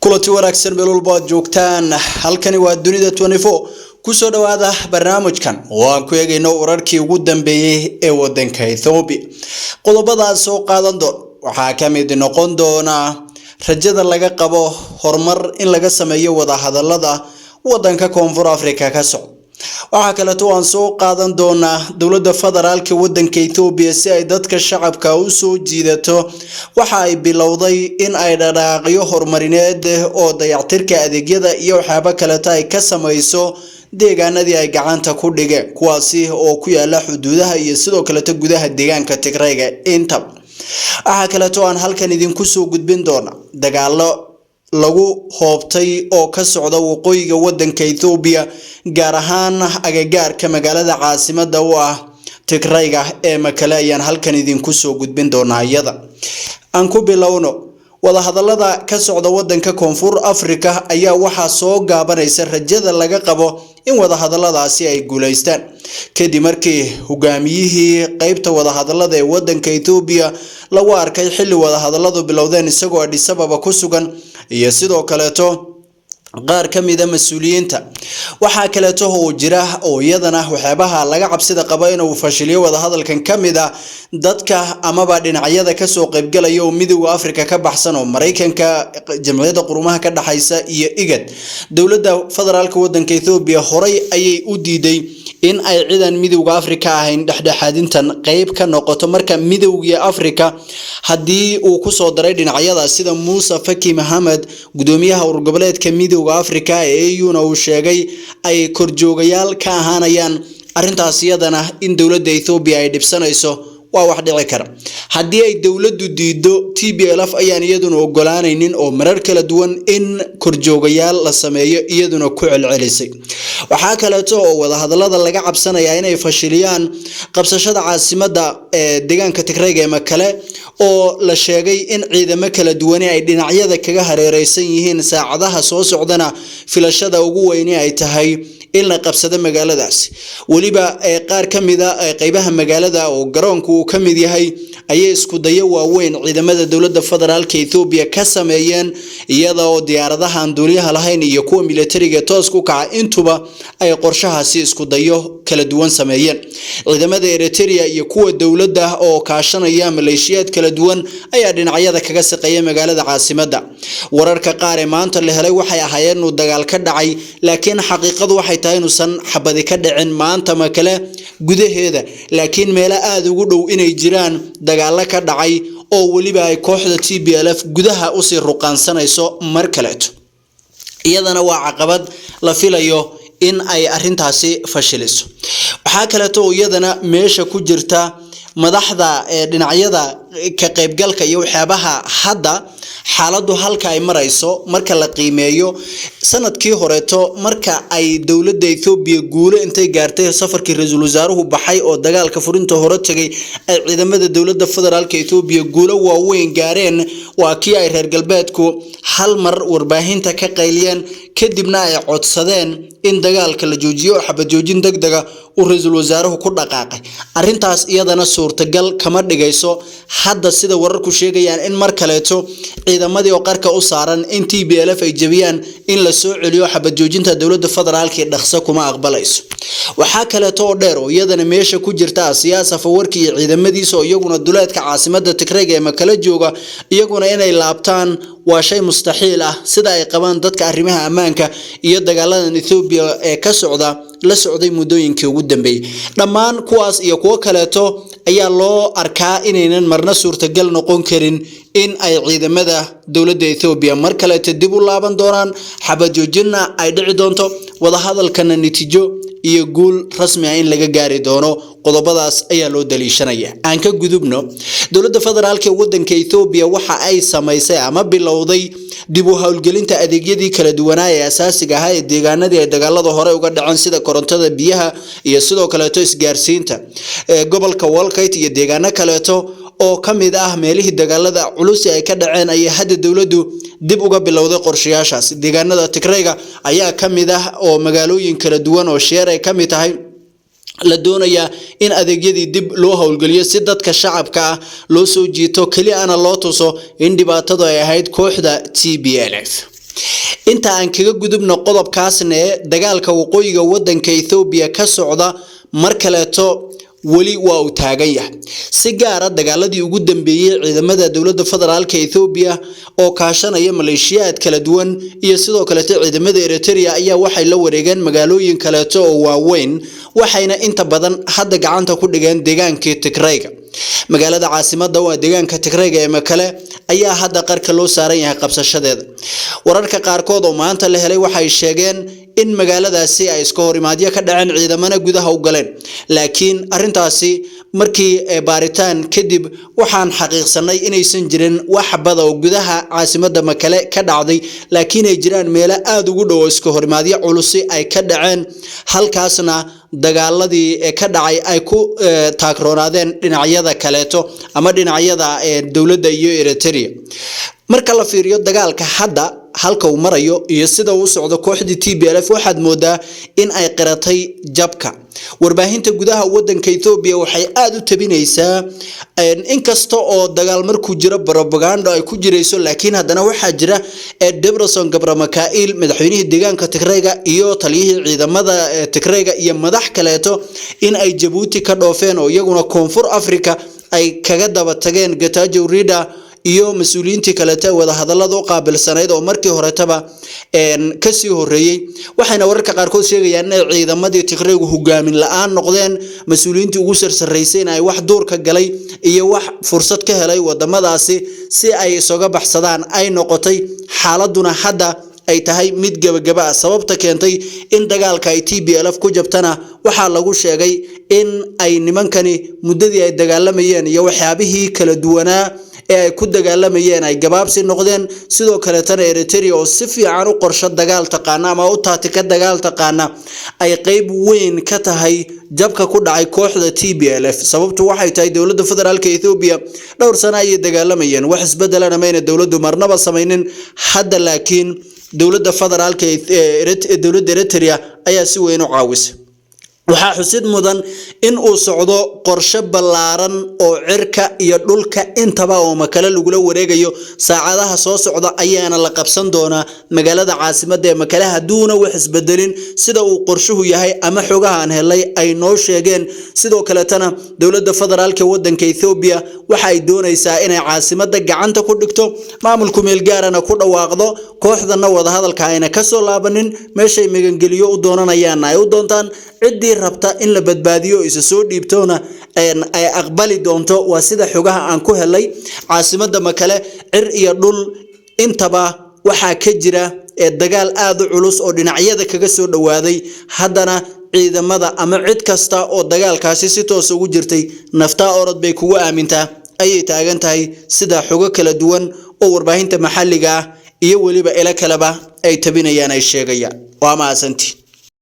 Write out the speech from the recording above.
kulanti wanaagsan meel walba aad joogtaan halkani waa dunida 24 kusoo dhawaada barnaamijkan oo aan ku eegayno wararkii ugu dambeeyay ee wadanka Ethiopia qodobadaas oo qaadan doon waxaa ka mid noqon doona rajada laga qabo horumar in laga sameeyo wada hadallada wadanka Koonfur Afrika ka socda waxa kale oo aan soo qaadan doona dawladda federaalka wadanka Ethiopia si ay dadka shacabka u soo jiidato waxa ay bilowday in ay dhaqaaqyo horumarineed oo dayactirka adeegyada iyo waxyaabo kale ay ka samayso deegaanadii ay gacanta ku dhigeen kuwaasi oo ku yaala xuduudaha iyo sidoo kale gudaha deegaanka Tigrayga inta waxa kale oo aan halkan idinku soo gudbin doona dagaalo lagu hoobtay oo ka socda waqooyiga wadanka Ethiopia gaar ahaan agagaarka magaalada caasimadda u ah Tigrayga ee Mekelle ayaan halkan idinku soo gudbin doonaa iyada aan ku bilowno wada hadallada ka socda wadanka Koonfur Afrika ayaa waxa soo gaabanaysa rajada laga qabo in wada hadalladaasi ay guuleystaan kadib markii hogaamiyihii qaybta wada hadallada ee wadanka Ethiopia lagu arkay xilli wada hadalladu bilowdeen isagoo Addis Ababa ku sugan iyo sidoo kale qaar ka mid ah mas'uuliyiinta waxa kale oo jira oo iyadana waxyaabaha laga cabsida qaba inuu fashiliyo wada hadalkan ka mid ah dadka amaba dhinacyada ka soo qayb galaya oo midowga Afrika ka baxsan oo Mareykanka jamciyadda qurumaha ka dhaxaysa iyo IGAD dawladda federaalka wadanka Ethiopia horay ayay u diiday in ay ciidan midowga Afrika ahayn dhexdhexaadintan qayb ka noqoto marka midowga Afrika hadii uu ku soo daray dhinacyada sida Musa Faki Mohamed gudoomiyaha urgoboleedka midowga Afrika ee AU uu sheegay ay korjoogayaal ka ahaanayaan arintaas iyadana in dawladda Ethiopia ay dhibsanayso waa wax dhici kara hadii ay dawladdu diido TPLF ayaan iyaduna ogolaanaynin oo marar kala duwan in korjoogayaal la sameeyo iyaduna ku celcelisay waxa kale oo wada hadallada laga cabsanaya inay fashiliyaan qabsashada caasimadda ee deegaanka Tigrayga ee Mekelle oo la sheegay in ciidamo kala duwan ay dhinacyada kaga hareeraysan yihiin saacadaha soo socdana filashada ugu weyn ay tahay in la qabsado magaaladaas waliba qaar kamida qaybaha magaalada oo garoonku ka mid yahay ayay isku dayo waaweyn ciidamada dawladda federaalka Ethiopia ka sameeyeen iyada oo diyaaradaha aan duuliyaha lahayn iyo kuwa militariga toos ku kaca intuba ay qorshahaasi isku dayo kala duwan sameeyeen ciidamada Eritrea iyo kuwa dawladda oo kaashanaya maleeshiyad kala duwan ayaa dhinacyada kaga shaqeeyay magaalada caasimadda wararka qaar ee maanta la helay waxay ahaayeen inuu dagaal ka dhacay laakiin xaqiiqadu waxay tahay inuusan xabadi ka dhicin maanta Mekelle gudaheeda laakiin meelo aad ugu dhow inay jiraan dagaalo ka dhacay oo waliba ay kooxda TPLF gudaha u sii ruqaansanayso mar kale iyadana waa caqabad la filayo in ay arintaasi fashiliso waxa kale oo iyadana meesha ku jirta madaxda ee dhinacyada ka qaybgalka iyo waxyaabaha hadda xaaladdu halka ay marayso marka la qiimeeyo sanadkii horeeto marka ay dawladda Ethiopia guule intay gaartay safarkii ra'iisul wasaaruhu baxay oo dagaalka furinta hore tagay ay ciidamada dawladda federaalka Ethiopia guule waaweyn gaareen waa kii ay reer galbeedku hal mar warbaahinta ka qayliyeen kadibna ay codsadeen in dagaalka la joojiyo xabad joojin degdeg ah oo ra'iisul wasaaruhu ku dhaqaaqay arintaas iyadana suurtagal kama dhigayso hadda sida wararku sheegayaan in mar kaleeto ciidamadii oo qarka u saaran in TPLF ay jabiyaan in la soo celiyo xabad joojinta dawladda federaalka ee dhaqso kuma aqbalayso waxa kale oo dheer oo iyadana meesha ku jirta siyaasad fawarki iyo ciidamadiisa oo iyaguna duleedka caasimadda Tigrayga ee Mekelle jooga iyaguna inay laabtaan waa shay mustaxiil ah sida ay qabaan dadka arrimaha ammaanka iyo dagaalada Ethiopia ee ka socda la socday muddooyinkii ugu dambeeyay dhammaan kuwaas iyo kuwa kaleeto ayaa loo arkaa inaynan marna suurtagal noqon karin in ay ciidamada dawladda Ethiopia mar kale dib u laaban doonaan xabad joojinna ay dhici doonto wada hadalkana natiijo iyo guul rasmi ah in laga gaari doono qodobadaas ayaa loo daliishanaya aan ka gudubno dawladda federaalka wadanka Ethiopia waxa ay sameysay ama bilowday dib u hawlgelinta adeegyadii kala duwanaa ee asaasiga ah ee deegaanadii ay dagaalada hore uga dhaceen sida korontada biyaha iyo sidoo kale isgaarsiinta gobolka Walkite iyo deegaano kale oo kamid ah meelihii dagaalada culus ay ka dhaceen ay hadda dawladdu dib uga bilowday qorshayaashaas deegaanada Tigrayga ayaa kamid ah oo magaalooyin kala duwan oo sheer ay kamid tahay la doonaya in adeegyadii dib loo hawlgeliyo si dadka shacabka ah loo soo jiito kaliya ana loo tuso in dhibaatada ay ahayd kooxda TPLF inta aan kaga gudubno qodobkaasna dagaalka waqooyiga wadanka Ethiopia ka socda mar kaleeto wali waa uu taagan yahay si gaar ah dagaaladii ugu dambeeyay ciidamada dawladda federaalka Ethiopia oo kaashanaya maleeshiyaad kala duwan iyo sidoo kale ciidamada Eritrea ayaa waxay la wareegeen magaalooyin kale oo waaweyn waxayna inta badan hadda gacanta ku dhigeen deegaanka Tigrayga magaalada caasimadda waa deegaanka Tigrayga ee Makale ayaa hadda qarka loo saaran yahay qabsashadeeda wararka qaarkood oo maanta la helay waxay sheegeen in magaaladaasi ay iska horimaadyo ka dhaceen ciidamada gudaha u galeen laakiin arintaasi markii baaritaan kadib waxaan xaqiiqsanay inaysan jirin wax bada oo gudaha caasimadda Makale ka dhacday laakiin ay jiraan meelo aad ugu dhow iska horimaadyo culus ay ka dhaceen halkaasna dagaaladii ka dhacay ay ku taagroonadeen dhinacyada kaleeto ama dhinacyada dawladda iyo Eritrea marka la fiiriyo dagaalka hadda halka uu marayo iyo sida uu socdo kooxda TPLF waxaad moodaa in ay qiratay jabka warbaahinta gudaha wadanka Ethiopia waxay aad u tabinaysaa inkasta oo dagaal markuu jiro propaganda ay ku jireyso laakiin haddana waxa jira Debretsion Gabramakail madaxweynaha deegaanka Tigrayga iyo taliyihii ciidamada Tigrayga iyo madax kaleeto in ay Djibouti ka dhoofeen oo iyaguna Koonfur Afrika ay kaga daba tageen Getachew Reda iyo mas'uuliyiintii kale wada hadallada u qaabilsanayd oo markii horetaba ka sii horeeyay waxayna wararka qaarkood sheegayaan in ciidamadii Tigraygu hogaamin la'aan noqdeen mas'uuliyiintii ugu sarsareysay ay wax door ka galay iyo wax fursad ka helay wadamadaasi si ay isaga baxsadaan ay noqotay xaaladuna hadda ay tahay mid gabagaba sababta keentay in dagaalka ay TPLF ku jabtana waxa lagu sheegay in ay nimankani muddadii ay dagaalamayeen iyo waxyaabihii kala duwanaa ay ku dagaalamayeen ay gabaabsi noqdeen sidoo kale tan Eritrea oo si fiican u qorshe dagaal taqaana ama u taatika dagaal taqaana ay qayb weyn ka tahay jabka ku dhacay kooxda TPLF sababtu waxay tahay dawladda federaalka Ethiopia dhowr sano ay dagaalamayeen wax isbedelana mayna dawladdu marnaba sameeynin hadda laakiin dawladda federaalka dawladda Eritrea ayaa si weyn u caawisay waxa xusid mudan in uu socdo qorshe ballaaran oo cirka iyo dhulka intaba oo Makale lagu wareegayo saacadaha soo socda ayaana la qabsan doona magaalada caasimadda ee Makale haduuna wax isbedelin sida uu qorshuhu yahay ama xogaha aan helay ay noo sheegeen sidoo kale tana dawladda federaalka wadanka Ethiopia waxa ay doonaysaa inay caasimadda gacanta ku dhigto maamulku meel gaarana ku dhawaaqdo kooxdana wada hadalka ayna ka soo laabanin meeshay magangeliyo u doonanayaan ay u doontaan cidii rabta in la badbaadiyo isa soo dhiibtoona ay aqbali doonto waa sida xogaha aan ku helay caasimadda Makale cir iyo dhul intaba waxa ka jira dagaal aad u culus oo dhinacyada kaga soo dhawaaday haddana ciidamada ama cid kasta oo dagaalkaasi si toos ugu jirtay nafta orod bay kugu aamintaa ayay taagan tahay sida xogo kala duwan oo warbaahinta maxalliga iyo waliba ila kaleba ay tabinayaan ay sheegayaan waa maasantii